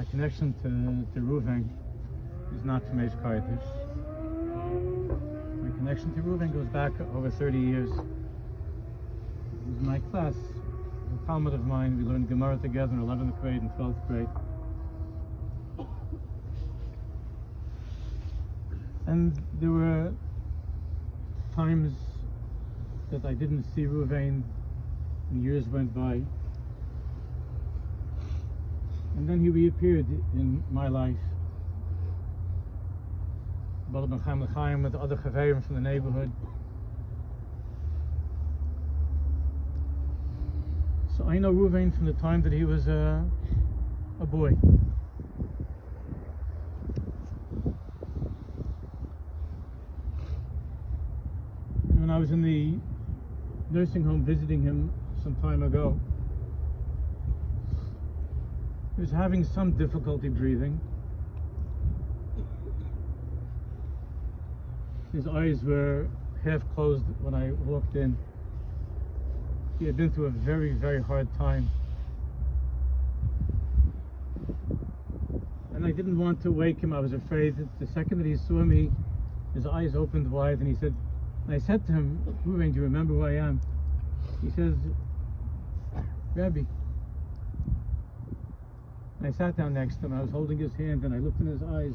My connection to Reuven is not from Eish Kardish. My connection to Reuven goes back over 30 years. He was in my class, a Talmud of mine. We learned Gemara together in 11th grade and 12th grade. And there were times that I didn't see Reuven, and years went by. And then he reappeared in my life. With the other Chaverim from the neighborhood. So I know Reuven from the time that he was a boy. And when I was in the nursing home visiting him some time ago, he was having some difficulty breathing. His eyes were half closed when I walked in. He had been through a very, very hard time. And I didn't want to wake him. I was afraid that the second that he saw me, his eyes opened wide, and he said, and I said to him, Reuven, do you remember who I am? He says, Rabbi. And I sat down next to him. I was holding his hand, and I looked in his eyes.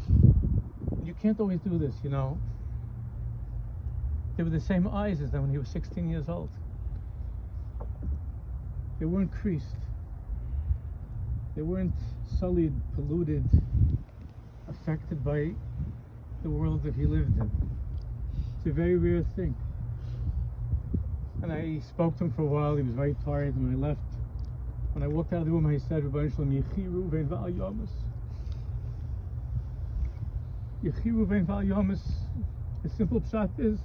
You can't always do this, you know. They were the same eyes as them when he was 16 years old. They weren't creased. They weren't sullied, polluted, affected by the world that he lived in. It's a very rare thing. And I spoke to him for a while. He was very tired, and when I left, when I walked out of the room, I said, Rabbi Shalom, Yechi Reuven v'al Yomis. Yechi Reuven v'al Yomis. The simple pshat is,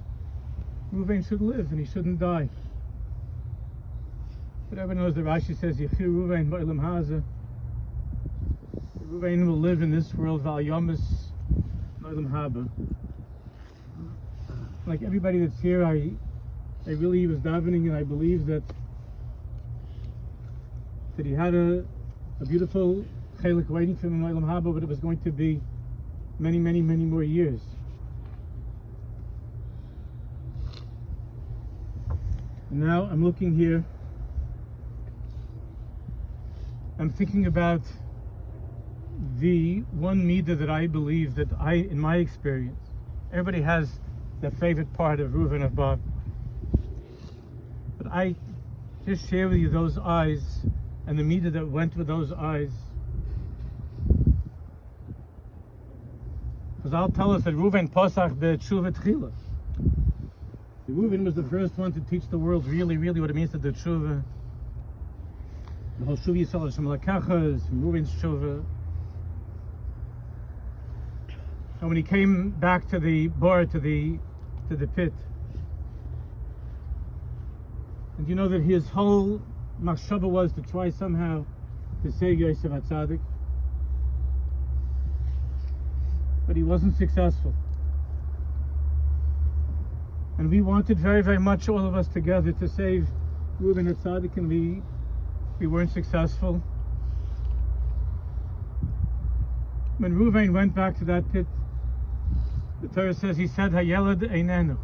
Reuven should live and he shouldn't die. But everyone knows that Rashi says, Yechi Reuven ba'olam hazeh. Reuven will live in this world, v'al Yomis ba'olam haba. Like everybody that's here, I really was davening, and I believe that he had a beautiful chelik waiting for him in Olam Haba, but it was going to be many, many, many more years. And now I'm looking here, I'm thinking about the one midah that I believe that in my experience, everybody has their favorite part of Reuven of Bob. But I just share with you those eyes and the midah that went with those eyes. Because I'll tell us that Reuven Posach be'tshuva tchila. Reuven was the first one to teach the world really, really what it means to do tshuva. The whole Shuv Yisrael Hashem Lakacha is from Reuven's tshuva. And when he came back to the bar, to the pit, and you know that his whole machshava was to try somehow to save Yosef HaTzadik, but he wasn't successful. And we wanted very, very much, all of us together, to save Reuven HaTzadik, and we weren't successful. When Reuven went back to that pit, the Torah says he said, Hayelad einenu.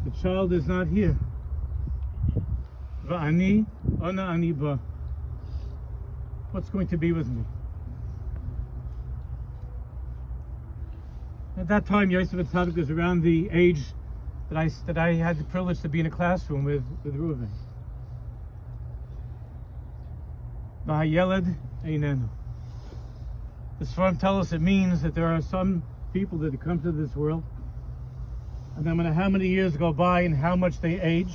The child is not here. Va'ani, ona ani ba. What's going to be with me? At that time, Yosef HaTzadik was around the age that I had the privilege to be in a classroom with Reuven. Va'ayelad einenu. The Sfarim tell us it means that there are some people that come to this world, and no matter how many years go by and how much they age,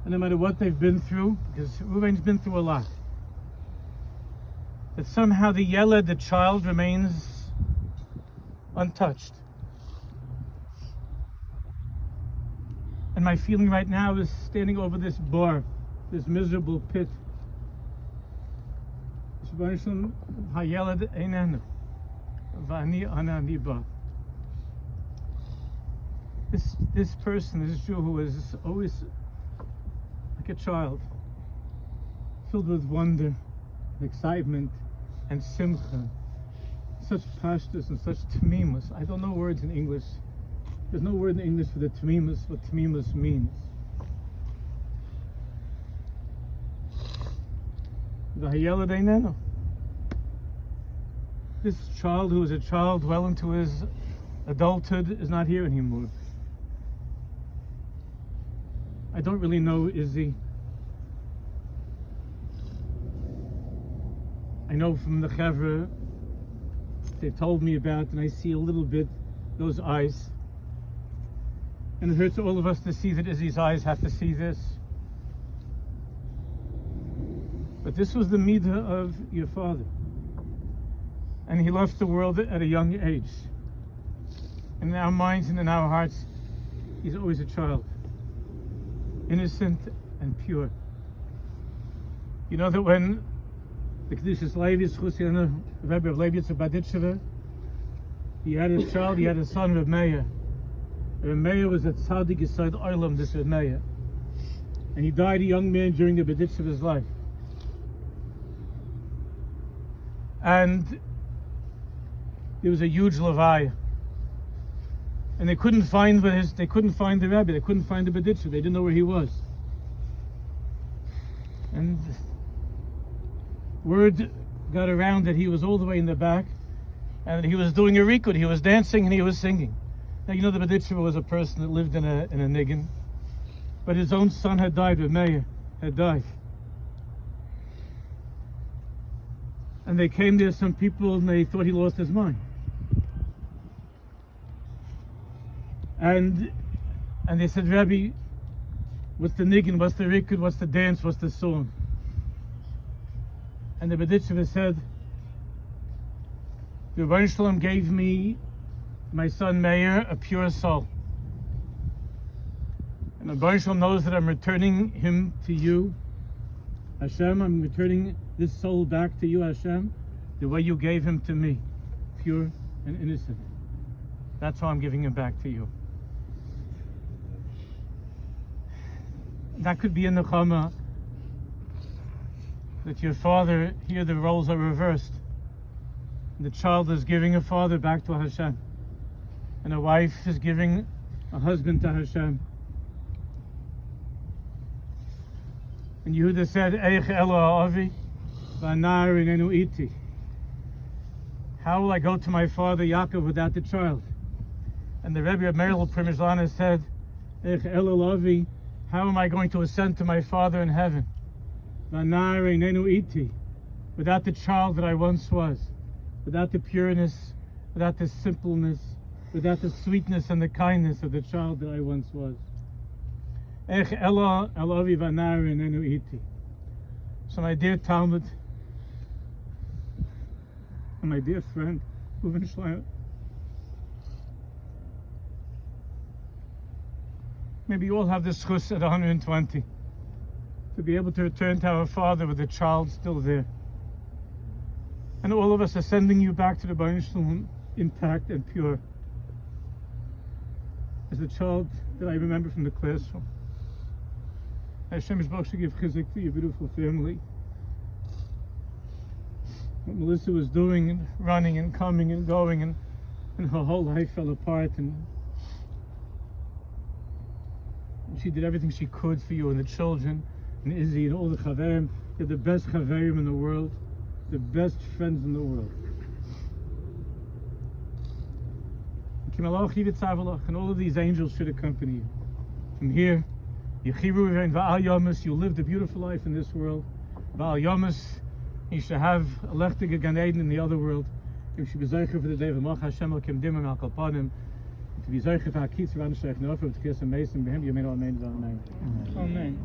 and no matter what they've been through, because Reuven's been through a lot, that somehow the yeled, the child, remains untouched. And my feeling right now is standing over this bar, this miserable pit. Hayeled einenu. Va'ani ana ani ba. This person, this Jew who was always like a child, filled with wonder, excitement, and simcha, such pashtus and such tamimus. I don't know words in English. There's no word in English for the tamimus, what tamimus means. This child who was a child well into his adulthood is not here anymore. I don't really know Izzy. I know from the Chevra, they've told me about, and I see a little bit those eyes. And it hurts all of us to see that Izzy's eyes have to see this. But this was the midah of your father. And he left the world at a young age. And in our minds and in our hearts, he's always a child. Innocent and pure. You know that when the Kedushas Levi, the Rabbi of Levaya Baditsheva, he had a child, he had a son, Rabbi Meir. Rabbi Meir was a tzaddik beside Olam, this Rabbi Meir. And he died a young man during the Baditcheva's life. And there was a huge Levaya. And they couldn't find the Rabbi, they couldn't find the Baditchev, they didn't know where he was. And word got around that he was all the way in the back, and that he was doing a rikud, he was dancing and he was singing. Now you know the Baditchev was a person that lived in a niggin, but his own son had died, Rabbi Meir had died. And they came there, some people, and they thought he lost his mind. And they said, Rabbi, what's the niggin, what's the rikud, what's the dance, what's the song? And the Baditchev said, the Rebbeinu Shalom gave me, my son Meir, a pure soul. And the Rebbeinu Shalom knows that I'm returning him to you, Hashem. I'm returning this soul back to you, Hashem, the way you gave him to me, pure and innocent. That's why I'm giving him back to you. That could be a nechama that your father, here the roles are reversed. The child is giving a father back to Hashem, and a wife is giving a husband to Hashem. And Yehuda said, Eich Elo Ha'avi v'anar inenu iti. How will I go to my father Yaakov without the child? And the Rebbe of Meril Primizlana said, Eich Elo Ha'avi, how am I going to ascend to my Father in heaven? V'anar inenu iti, without the child that I once was, without the pureness, without the simpleness, without the sweetness and the kindness of the child that I once was. Ech Elo Ha'avi v'anar inenu iti. So my dear Talmud, and my dear friend, Uven Shleimer, maybe you all have this chus at 120 to be able to return to our Father with the child still there. And all of us are sending you back to the Rebbeinu Shalom intact and pure as the child that I remember from the classroom. Hashem Yishbach should give chizuk to your beautiful family. What Melissa was doing and running and coming and going, and her whole life fell apart, and she did everything she could for you and the children and Izzy and all the chaverim. You're the best chaverim in the world, the best friends in the world. And all of these angels should accompany you. From here, you lived a beautiful life in this world. You should have a lechtige Gan Eden in the other world. You should be zeicher for the day of Mach Hashem Elokim Dimim Al Kalpanim. To be zeicher for Hakitz Ran Sheikh Nofer to kiss a mason behind you. Amen. Amen.